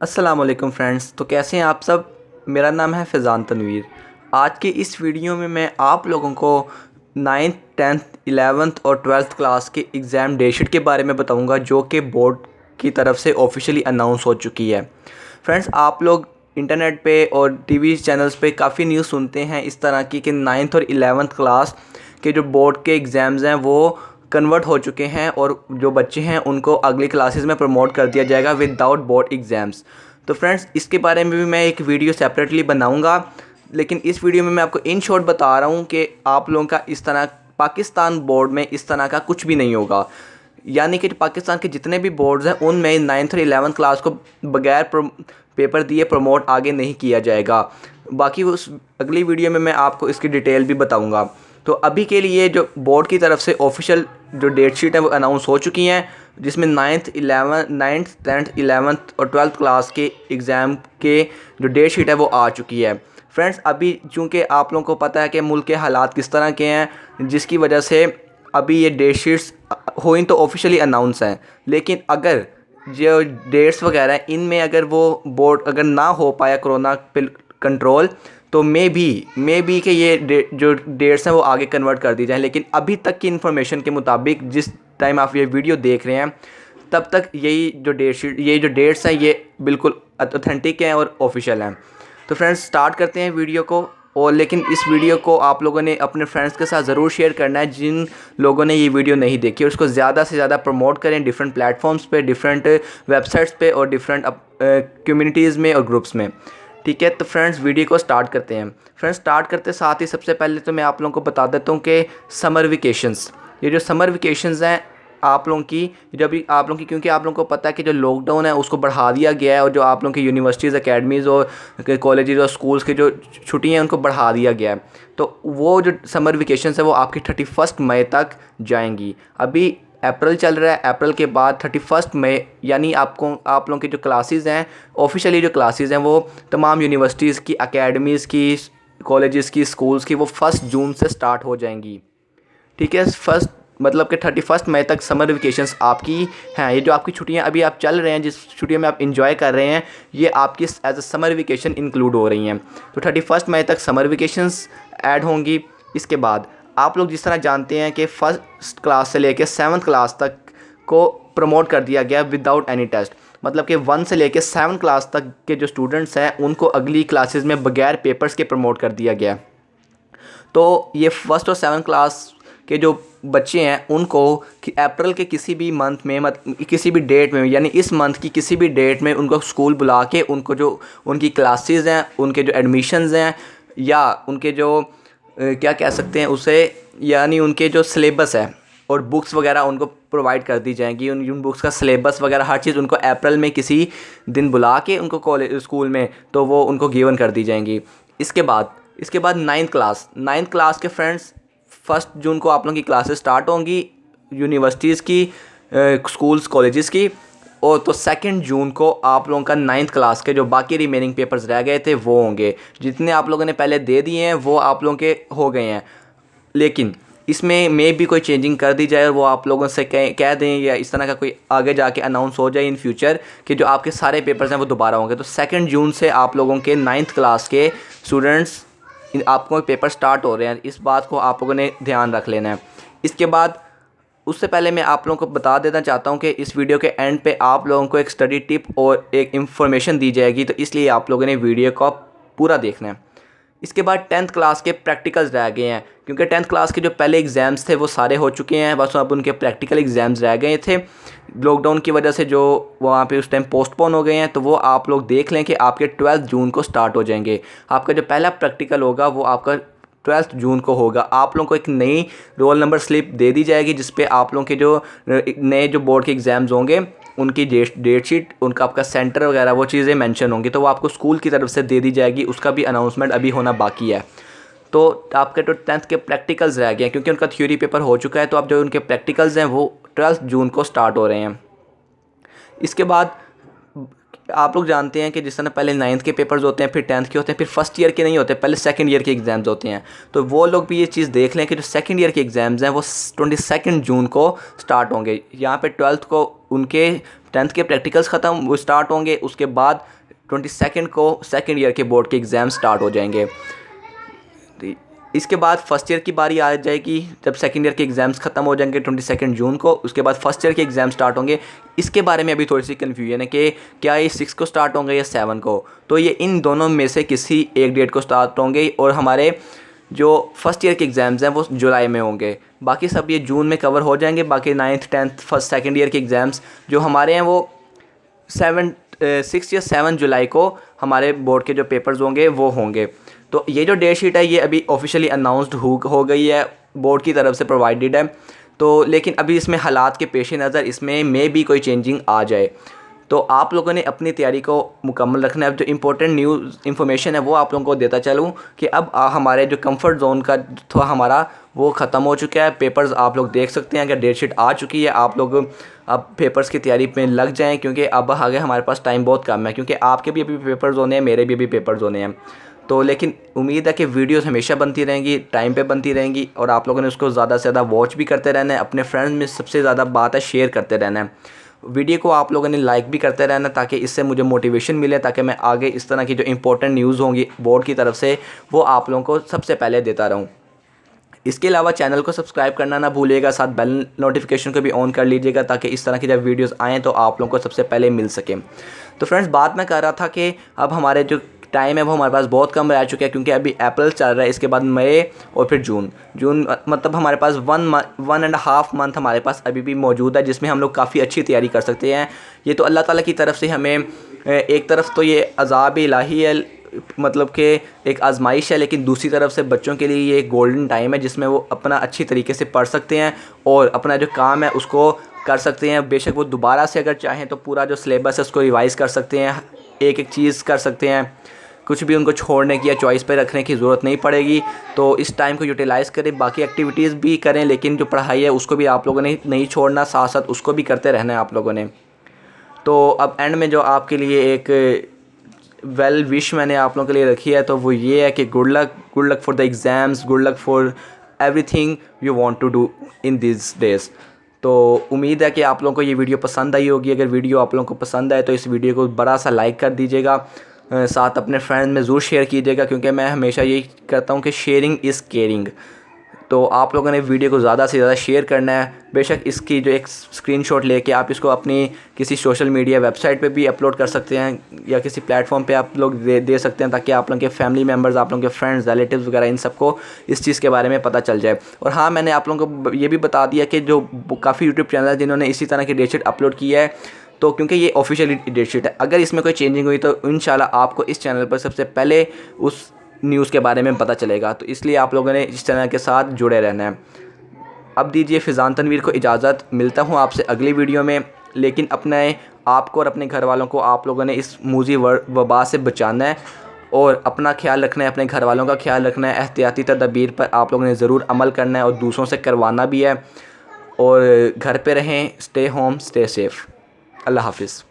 अस्सलामुअलैकुम फ्रेंड्स। तो कैसे हैं आप सब। मेरा नाम है फ़ैज़ान तनवीर। आज के इस वीडियो में मैं आप लोगों को 9th 10th 11th और 12th क्लास के एग्ज़ाम डेटशीट के बारे में बताऊंगा, जो कि बोर्ड की तरफ से ऑफिशियली अनाउंस हो चुकी है। फ्रेंड्स, आप लोग इंटरनेट पे और टीवी चैनल्स पे काफ़ी न्यूज़ सुनते हैं इस तरह की कि 9th और 11th क्लास के जो बोर्ड के एग्ज़ाम्स हैं वो कन्वर्ट हो चुके हैं और जो बच्चे हैं उनको अगली क्लासेस में प्रमोट कर दिया जाएगा विदाउट बोर्ड एग्ज़ाम्स। तो फ्रेंड्स, इसके बारे में भी मैं एक वीडियो सेपरेटली बनाऊंगा, लेकिन इस वीडियो में मैं आपको इन शॉर्ट बता रहा हूं कि आप लोगों का इस तरह पाकिस्तान बोर्ड में इस तरह का कुछ भी नहीं होगा। यानी कि पाकिस्तान के जितने भी बोर्ड्स हैं उनमें 9th और 11th क्लास को बगैर पेपर दिए प्रमोट आगे नहीं किया जाएगा। बाकी उस अगली वीडियो में मैं आपको इसकी डिटेल भी बताऊंगा। तो अभी के लिए जो बोर्ड की तरफ से ऑफिशियल जो डेट शीट है वो अनाउंस हो चुकी हैं, जिसमें 9th 10th 11th और 12th क्लास के एग्ज़ाम के जो डेट शीट है वो आ चुकी है। फ्रेंड्स, अभी चूँकि आप लोगों को पता है कि मुल्क के हालात किस तरह के हैं, जिसकी वजह से अभी ये डेट शीट्स हुई तो ऑफिशियली अनाउंस हैं, लेकिन अगर जो डेट्स वगैरह हैं इनमें अगर वो बोर्ड अगर ना हो पाया कोरोना पे कंट्रोल, तो मे बी कि ये जो डेट्स हैं वो आगे कन्वर्ट कर दी जाए। लेकिन अभी तक की इन्फॉर्मेशन के मुताबिक जिस टाइम आप ये वीडियो देख रहे हैं तब तक ये जो डेट्स हैं ये बिल्कुल ऑथेंटिक हैं और ऑफिशियल हैं। तो फ्रेंड्स, स्टार्ट करते हैं वीडियो को। और लेकिन इस वीडियो को आप लोगों ने अपने फ्रेंड्स के साथ ज़रूर शेयर करना है जिन लोगों ने ये वीडियो नहीं देखी, और उसको ज़्यादा से ज़्यादा प्रमोट करें डिफरेंट प्लेटफॉर्म्स पे, डिफरेंट वेबसाइट्स पे और डिफरेंट कम्युनिटीज़ में और ग्रुप्स में। ठीक है, तो फ्रेंड्स वीडियो को स्टार्ट करते हैं। फ्रेंड्स, स्टार्ट करते साथ ही सबसे पहले तो मैं आप लोगों को बता देता हूँ कि समर वेकेशंस, ये जो समर वेकेशंस हैं आप लोगों की, जब आप लोगों की, क्योंकि आप लोगों को पता है कि जो लॉकडाउन है उसको बढ़ा दिया गया है और जो आप लोगों की यूनिवर्सिटीज़ अकेडमीज़ और कॉलेजेस और स्कूल्स के जो छुट्टियाँ हैं उनको बढ़ा दिया गया है। तो वो जो समर वेकेशंस है वो आपकी 31 मई तक जाएंगी। अभी अप्रैल चल रहा है, अप्रैल के बाद 31 मई यानी आप लोगों की जो क्लासेस हैं, ऑफिशियली जो क्लासेस हैं वो तमाम यूनिवर्सिटीज़ की, एकेडमीज़ की, कॉलेजेस की, स्कूल्स की वो 1 जून से स्टार्ट हो जाएंगी। ठीक है, फर्स्ट मतलब कि 31 मई तक समर वेकेशंस आपकी हैं। ये जो आपकी छुट्टियां अभी आप चल रहे हैं, जिस छुट्टियों में आप इंजॉय कर रहे हैं, ये आपकी as a summer vacation include हो रही हैं। तो 31 मई तक समर वेकेशंस ऐड होंगी। इसके बाद आप लोग जिस तरह जानते हैं कि फ़र्स्ट क्लास से लेकर 7th क्लास तक को प्रमोट कर दिया गया विदाउट एनी टेस्ट, मतलब कि 1 से लेकर 7 क्लास तक के जो स्टूडेंट्स हैं उनको अगली क्लासेस में बगैर पेपर्स के प्रमोट कर दिया गया। तो ये 1st और 7th क्लास के जो बच्चे हैं उनको कि अप्रैल के किसी भी मंथ में किसी भी डेट में, यानी इस मंथ की किसी भी डेट में उनको स्कूल बुला के उनको जो उनकी क्लासेस हैं, उनके जो एडमिशन्स हैं, या उनके जो क्या कह सकते हैं उसे, यानी उनके जो सिलेबस है और बुक्स वगैरह उनको प्रोवाइड कर दी जाएंगी। उन बुक्स का सिलेबस वगैरह हर चीज़ उनको अप्रैल में किसी दिन बुला के उनको कॉलेज स्कूल में तो वो उनको गिवन कर दी जाएंगी। इसके बाद 9th क्लास के फ्रेंड्स, 1 जून को आप लोगों की क्लासेस स्टार्ट होंगी यूनिवर्सिटीज़ की, स्कूल्स कॉलेजेस की। और तो 2 जून को आप लोगों का 9th क्लास के जो बाकी रिमेनिंग पेपर्स रह गए थे वो होंगे। जितने आप लोगों ने पहले दे दिए हैं वो आप लोगों के हो गए हैं, लेकिन इसमें मे भी कोई चेंजिंग कर दी जाए और वो आप लोगों से कह दें, या इस तरह का कोई आगे जाके अनाउंस हो जाए इन फ्यूचर कि जो आपके सारे पेपर्स हैं वो दोबारा होंगे। तो 2 जून से आप लोगों के 9th क्लास के स्टूडेंट्स आपको पेपर स्टार्ट हो रहे हैं। इस बात को आप लोगों ने ध्यान रख लेना है। इसके बाद उससे पहले मैं आप लोगों को बता देना चाहता हूं कि इस वीडियो के एंड पे आप लोगों को एक स्टडी टिप और एक इन्फॉर्मेशन दी जाएगी, तो इसलिए आप लोगों ने वीडियो को पूरा देखना है। इसके बाद 10th क्लास के प्रैक्टिकल्स रह गए हैं, क्योंकि 10th क्लास के जो पहले एग्ज़ाम्स थे वो सारे हो चुके हैं, बस अब उनके प्रैक्टिकल एग्ज़ाम्स रह गए थे। लॉकडाउन की वजह से जो वहाँ पे उस टाइम पोस्टपोन हो गए हैं, तो वो आप लोग देख लें कि आपके 12 जून को स्टार्ट हो जाएंगे। आपका जो पहला प्रैक्टिकल होगा वो आपका 12 जून को होगा। आप लोगों को एक नई रोल नंबर स्लिप दे दी जाएगी जिस पे आप लोगों के जो नए जो बोर्ड के एग्ज़ाम्स होंगे उनकी डेट शीट, उनका आपका सेंटर वगैरह वो चीज़ें मेंशन होंगी, तो वो आपको स्कूल की तरफ से दे दी जाएगी। उसका भी अनाउंसमेंट अभी होना बाकी है। तो आपके तो 10th के प्रैक्टिकल्स रह गए हैं, क्योंकि उनका थ्योरी पेपर हो चुका है, तो अब जो उनके प्रैक्टिकल्स हैं वो 12 जून को स्टार्ट हो रहे हैं। इसके बाद आप लोग जानते हैं कि जिस तरह पहले 9th के पेपर्स होते हैं, फिर 10th के होते हैं, फिर फर्स्ट ईयर के नहीं होते, पहले 2nd ईयर के एग्ज़ाम्स होते हैं। तो वो लोग भी ये चीज़ देख लें कि जो 2nd ईयर के एग्ज़ाम्स हैं वो 22 जून को स्टार्ट होंगे। यहाँ पे 12th को उनके 10th के प्रैक्टिकल्स ख़त्म वो स्टार्ट होंगे, उसके बाद 22 को सेकेंड ईयर के बोर्ड के एग्ज़ाम स्टार्ट हो जाएंगे। इसके बाद फ़र्स्ट ईयर की बारी आ जाएगी जब सेकंड ईयर के एग्ज़ाम्स ख़त्म हो जाएंगे 22 जून को। उसके बाद फर्स्ट ईयर के एग्ज़ाम स्टार्ट होंगे। इसके बारे में अभी थोड़ी सी कन्फ्यूजन है कि क्या ये 6 को स्टार्ट होंगे या 7 को। तो ये इन दोनों में से किसी एक डेट को स्टार्ट होंगे और हमारे जो फर्स्ट ईयर के एग्ज़ाम्स हैं वो जुलाई में होंगे। बाकी सब ये जून में कवर हो जाएंगे। बाकी 9th 10th first second year के एग्ज़ाम्स जो हमारे हैं वो 6 या 7 जुलाई को हमारे बोर्ड के जो पेपर्स होंगे वो होंगे। तो ये जो डेट शीट है ये अभी ऑफिशियली अनाउंस्ड हो गई है, बोर्ड की तरफ से प्रोवाइडेड है। तो लेकिन अभी इसमें हालात के पेश नज़र इसमें भी कोई चेंजिंग आ जाए। तो आप लोगों ने अपनी तैयारी को मुकम्मल रखना है। अब जो इम्पोर्टेंट न्यूज़ इन्फॉर्मेशन है वो आप लोगों को देता चलूँ कि अब हमारे जो कंफर्ट जोन का था हमारा वो ख़त्म हो चुका है। पेपर्स आप लोग देख सकते हैं कि डेट शीट आ चुकी है। आप लोग अब पेपर्स की तैयारी पे लग जाएं क्योंकि अब आगे हमारे पास टाइम बहुत कम है, क्योंकि आपके भी अभी पेपर्स होने हैं, मेरे भी अभी पेपर्स होने हैं। तो लेकिन उम्मीद है कि वीडियोस हमेशा बनती रहेंगी, टाइम पे बनती रहेंगी और आप लोगों ने उसको ज़्यादा से ज़्यादा वॉच भी करते रहना है। अपने फ्रेंड्स में सबसे ज़्यादा बात है शेयर करते रहना है। वीडियो को आप लोगों ने लाइक भी करते रहना ताकि इससे मुझे मोटिवेशन मिले, ताकि मैं आगे इस तरह की जो इंपॉर्टेंट न्यूज़ होंगी बोर्ड की तरफ से वो आप लोगों को सबसे पहले देता रहूँ। इसके अलावा चैनल को सब्सक्राइब करना ना भूलिएगा, साथ बेल नोटिफिकेशन को भी ऑन कर लीजिएगा ताकि इस तरह की जब वीडियोस आएँ तो आप लोगों को सबसे पहले मिल सकें। तो फ्रेंड्स बात मैं कर रहा था कि अब हमारे जो टाइम है वो हमारे पास बहुत कम रह चुका है, क्योंकि अभी अप्रैल चल रहा है, इसके बाद मई और फिर जून मतलब हमारे पास 1.5 मंथ हमारे पास अभी भी मौजूद है जिसमें हम लोग काफ़ी अच्छी तैयारी कर सकते हैं। ये तो अल्लाह ताला की तरफ से हमें एक तरफ तो ये अज़ाब इलाही है, मतलब कि एक आजमाइश है, लेकिन दूसरी तरफ से बच्चों के लिए ये एक गोल्डन टाइम है जिसमें वो अपना अच्छी तरीके से पढ़ सकते हैं और अपना जो काम है उसको कर सकते हैं। बेशक वो दोबारा से अगर चाहें तो पूरा जो सिलेबस है उसको रिवाइज़ कर सकते हैं, एक चीज़ कर सकते हैं, कुछ भी उनको छोड़ने की या चॉइस पे रखने की ज़रूरत नहीं पड़ेगी। तो इस टाइम को यूटिलाइज़ करें, बाकी एक्टिविटीज़ भी करें, लेकिन जो पढ़ाई है उसको भी आप लोगों ने नहीं छोड़ना, साथ साथ उसको भी करते रहना है आप लोगों ने। तो अब एंड में जो आपके लिए एक वेल विश मैंने आप लोगों के लिए रखी है तो वो ये है कि good luck for the exams, good luck for everything you want to do in this days. तो उम्मीद है कि आप लोगों को ये वीडियो पसंद आई होगी। अगर वीडियो आप लोगों को पसंद आए तो इस वीडियो को बड़ा सा लाइक कर दीजिएगा, साथ अपने फ्रेंड्स में ज़रूर शेयर कीजिएगा, क्योंकि मैं हमेशा यही करता हूँ कि शेयरिंग इज़ केयरिंग। तो आप लोगों ने वीडियो को ज़्यादा से ज़्यादा शेयर करना है। बेशक इसकी जो एक स्क्रीनशॉट लेके आप इसको अपनी किसी सोशल मीडिया वेबसाइट पे भी अपलोड कर सकते हैं या किसी प्लेटफॉर्म पे आप लोग दे सकते हैं ताकि आप लोगों के फैमिली मेम्बर्स, आप लोगों के फ्रेंड्स, रिलेटिव्स वगैरह इन सबको इस चीज़ के बारे में पता चल जाए। और हाँ, मैंने आप लोगों को ये भी बता दिया कि जो काफ़ी यूट्यूब चैनल जिन्होंने इसी तरह की डेट शीट अपलोड की है, तो क्योंकि ये ऑफिशियल डेट शीट है, अगर इसमें कोई चेंजिंग हुई तो इंशाल्लाह आपको इस चैनल पर सबसे पहले उस न्यूज़ के बारे में पता चलेगा। तो इसलिए आप लोगों ने इस चैनल के साथ जुड़े रहना है। अब दीजिए फ़िज़ान तनवीर को इजाज़त, मिलता हूँ आपसे अगली वीडियो में। लेकिन अपने आपको और अपने घर वालों को आप लोगों ने इस मूज़ी वबा से बचाना है और अपना ख्याल रखना है, अपने घर वालों का ख्याल रखना है। एहतियाती तदबीर पर आप लोगों ने ज़रूर अमल करना है और दूसरों से करवाना भी है। और घर पे रहें, स्टे होम, स्टे सेफ़। अल्लाह हाफ़िज़।